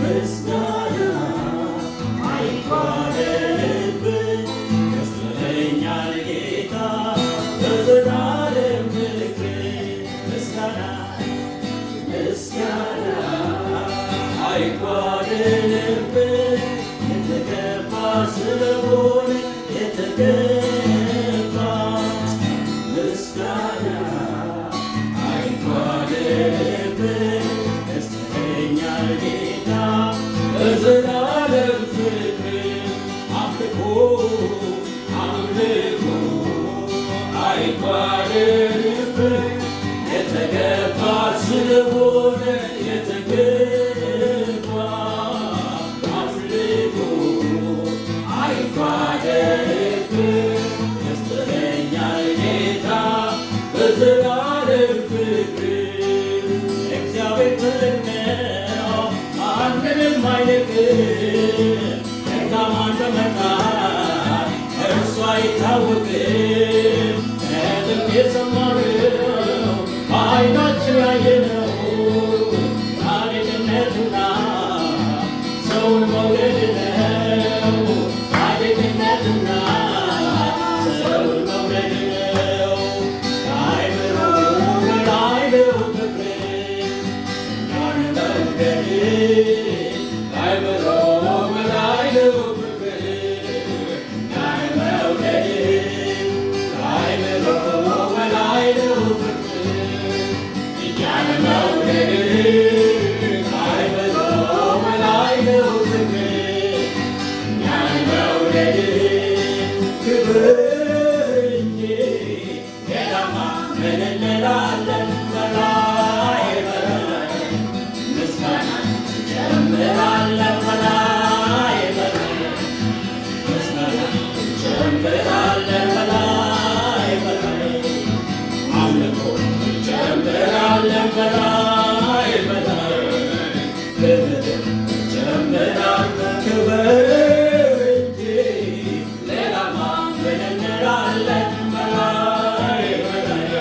ምስጋና አይጓደልብን ያስተኛል ጌታ በዘላለም ፍቅር ምስጋና አይጓደልብን የተገባ ስለሆነ የተገባ ምስጋና አይጓደልብን ያስተኛል ጌታ በዘላለም ፍቅር አምልኮ አይጓደልብን የተገባ ስለሆነ የተገባ አምልኮ አይጓደልብን ያስተኛል ጌታ በዘላለም ፍቅር እግዚአብሔር ትልቅ ነው ማንንም አይንቅም ደካማን በመጣል እርሱ አይታወቅም ከጥንት የሰማነው በዓይናችን ያየነው ጻድቅነትና ሰውን መውደድ ነው ጻድቅነትና ሰውን መውደድ ነው ከአእምሮ በላይ ነው ፍቅር እኛን መውደድ ከአእምሮ በላይ ነው ፍቅር እኛን መውደድ ከአእምሮ በላይ ነው ፍቅር እኛን መውደድ ከአእምሮ በላይ ነው ፍቅር እኛን መውደድ ክብር እንጂ ሌላማ ምን እንላለን በላይ በላይ ምስጋና እንጨምራለን በላይ በላይ ምስጋና እንጨምራለን በላይ በላይ አምልኮ እንጨምራለን በላይ በላይ ክብር እንጨምራለን ክብር እንጂ ሌላማ ምን እንላለን በላይ በላይ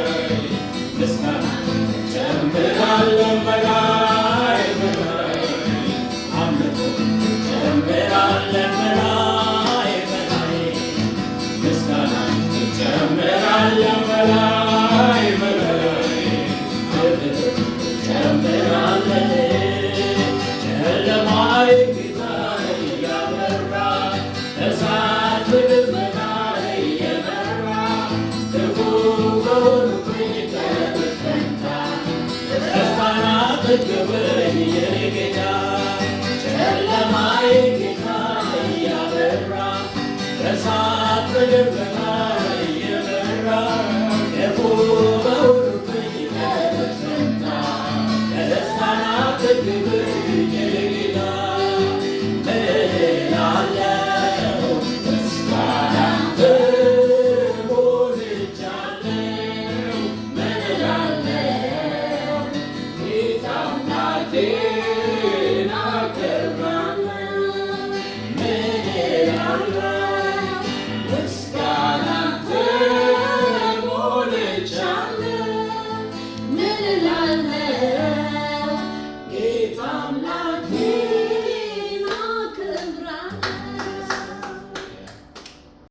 ምስጋና እንጨምራለን በላይ በላይ አምልኮ እንጨምራለን በላይ በላይ ምስጋና እንጨምራለን በላይ በላይ ክብር እንጨምራለን ጨለማዬ ጌታ እያበራ እሳት በደመና እየመራ ክፉ በሆኑብኝ ቀኖች ፈንታ ደስታን አጠገበኝ የኔ ጌታ ጨለማዬ ጌታ እያበራ እሳት በደመና